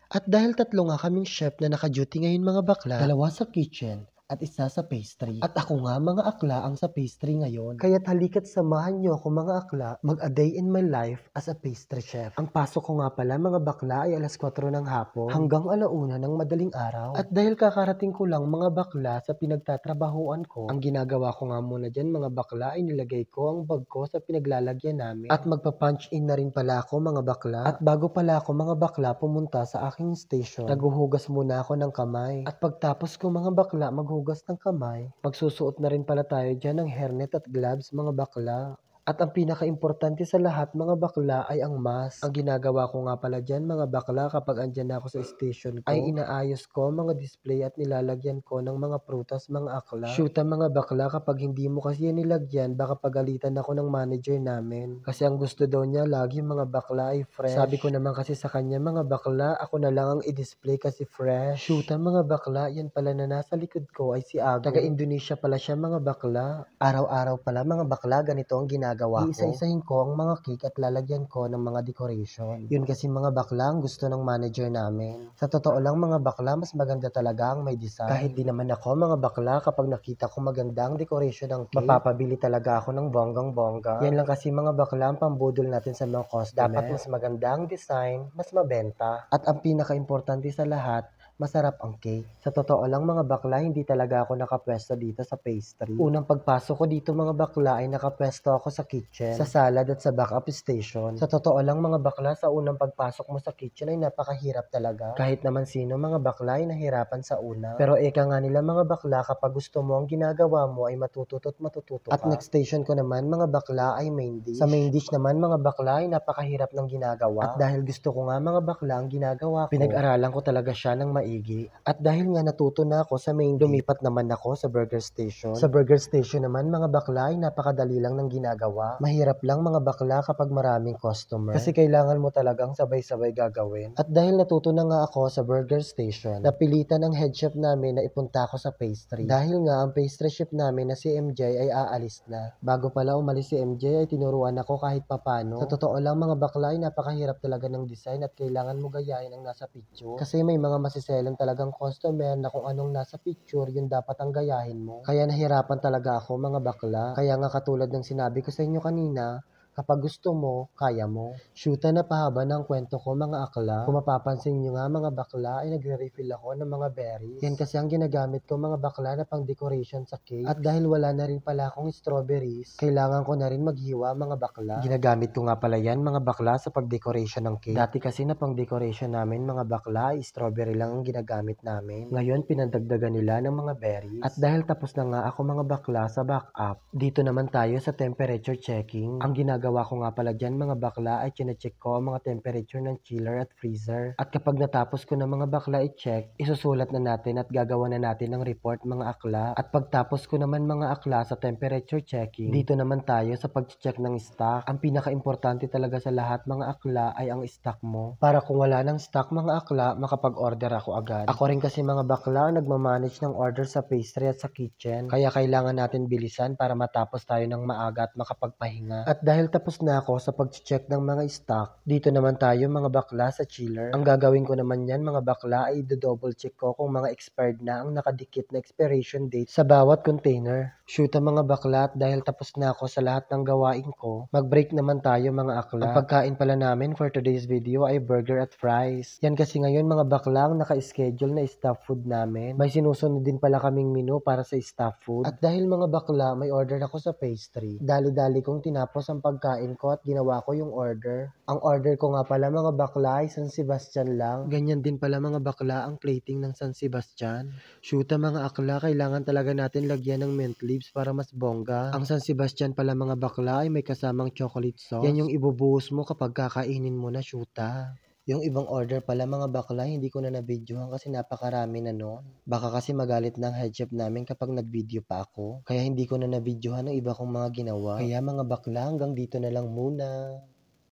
At dahil tatlo nga kaming chef na naka-duty ngayon mga bakla, dalawa sa kitchen at isa sa pastry. At ako nga mga akla ang sa pastry ngayon. Kaya't halika't samahan niyo ako mga akla mag-a day in my life as a pastry chef. Ang pasok ko nga pala mga bakla ay alas 4 ng hapon hanggang 1:00 ng madaling araw. At dahil kakarating ko lang mga bakla sa pinagtatrabahuan ko, ang ginagawa ko nga muna dyan mga bakla ay nilagay ko ang bag ko sa pinaglalagyan namin. At magpa-punch in na rin pala ako mga bakla. At bago pala ako mga bakla pumunta sa aking station, naghuhugas muna ako ng kamay. At pagtapos ko mga bakla maghugas ng kamay, magsusuot na rin pala tayo dyan ng hairnet at gloves mga bakla. At ang pinaka-importante sa lahat mga bakla ay ang mask. Ang ginagawa ko nga pala dyan mga bakla kapag andyan na ako sa station ko, ay inaayos ko mga display at nilalagyan ko ng mga prutas mga akla. Shoot mga bakla, kapag hindi mo kasi yan nilagyan, baka pagalitan ako ng manager namin. Kasi ang gusto daw niya lagi mga bakla ay fresh. Sabi ko naman kasi sa kanya mga bakla, ako na lang ang i-display kasi fresh. Shoot mga bakla, yan pala na nasa likod ko ay si Ago. Taga Indonesia pala siya mga bakla. Araw-araw pala mga bakla, ganito ang ginagawa ko. Iisa-isahin ko ang mga cake at lalagyan ko ng mga decoration. Yun kasi mga bakla ang gusto ng manager namin. Sa totoo lang mga bakla, mas maganda talaga ang may design. Kahit di naman ako mga bakla, kapag nakita ko maganda ang decoration ng cake, mapapabili talaga ako ng bonggang-bongga. Yan lang kasi mga bakla ang pambudol natin sa mga customer. Dapat mas maganda ang design, mas mabenta. At ang pinaka-importante sa lahat, masarap ang cake. Sa totoo lang mga bakla, hindi talaga ako nakapwesto dito sa pastry. Unang pagpasok ko dito mga bakla ay nakapwesto ako sa kitchen, sa salad at sa backup station. Sa totoo lang mga bakla, sa unang pagpasok mo sa kitchen ay napakahirap talaga. Kahit naman sino mga bakla ay nahirapan sa una. Pero eka nga nila mga bakla, kapag gusto mo ang ginagawa mo ay matututo ka. At next station ko naman mga bakla ay main dish. Sa main dish naman mga bakla ay napakahirap ng ginagawa. At dahil gusto ko nga mga bakla ang ginagawa ko, pinag-aralan ko talaga siya ng maigi. At dahil nga natuto na ako sa main dish, lumipat naman ako sa burger station. Sa burger station naman mga bakla ay napakadali lang ng ginagawa. Mahirap lang mga bakla kapag maraming customer. Kasi kailangan mo talagang sabay-sabay gagawin. At dahil natuto na nga ako sa burger station, napilitan ang head chef namin na ipunta ako sa pastry. Dahil nga ang pastry chef namin na si MJ ay aalis na. Bago pala umalis si MJ ay tinuruan ako kahit papano. Sa totoo lang mga bakla ay napakahirap talaga ng design at kailangan mo gayahin ang nasa picture. Kasi may mga masiselan talagang customer na kung anong nasa picture, yun dapat ang gayahin mo. Kaya nahirapan talaga ako mga bakla. Kaya nga katulad ng sinabi ko sa inyo kanina, kapag gusto mo, kaya mo. Shoota na pahaba ng kwento ko mga akla. Kung mapapansin nyo nga mga bakla ay nagre-refill ako ng mga berries. Yan kasi ang ginagamit ko mga bakla na pang decoration sa cake. At dahil wala na rin pala akong strawberries, kailangan ko na rin maghiwa mga bakla. Ginagamit ko nga pala yan mga bakla sa pag-decoration ng cake. Dati kasi na pang decoration namin mga bakla ay strawberry lang ang ginagamit namin. Ngayon pinadagdagan nila ng mga berries. At dahil tapos na nga ako mga bakla sa backup, dito naman tayo sa temperature checking. Ang ginagawa ko nga pala dyan mga bakla ay chinecheck ko ang mga temperature ng chiller at freezer. At kapag natapos ko na mga bakla i-check, isusulat na natin at gagawa na natin ng report mga akla. At pagtapos ko naman mga akla sa temperature checking, dito naman tayo sa pag-check ng stock. Ang pinaka-importante talaga sa lahat mga akla ay ang stock mo. Para kung wala ng stock mga akla, makapag-order ako agad. Ako rin kasi mga bakla nagmamanage ng order sa pastry at sa kitchen. Kaya kailangan natin bilisan para matapos tayo ng maaga at makapagpahinga. At dahil tapos na ako sa pag-check ng mga stock, dito naman tayo mga bakla sa chiller. Ang gagawin ko naman yan mga bakla ay double check ko kung mga expired na ang nakadikit na expiration date sa bawat container. Shoot mga bakla, at dahil tapos na ako sa lahat ng gawain ko, mag-break naman tayo mga akla. Ang pagkain pala namin for today's video ay burger at fries. Yan kasi ngayon mga bakla ang naka-schedule na staff food namin. May sinusunod din pala kaming menu para sa staff food. At dahil mga bakla may order ako sa pastry, dali-dali kong tinapos ang pagkain ko at ginawa ko yung order. Ang order ko nga pala mga bakla ay San Sebastian lang. Ganyan din pala mga bakla ang plating ng San Sebastian. Shoota mga akla, kailangan talaga natin lagyan ng mint leaves para mas bongga. Ang San Sebastian pala mga bakla ay may kasamang chocolate sauce. Yan yung ibubuhos mo kapag kakainin mo na shoota. Yung ibang order pala mga bakla, hindi ko na nabidyohan kasi napakarami na nun. Baka kasi magalit ng head chef namin kapag nag-video pa ako. Kaya hindi ko na nabidyohan ang iba kong mga ginawa. Kaya mga bakla, hanggang dito na lang muna.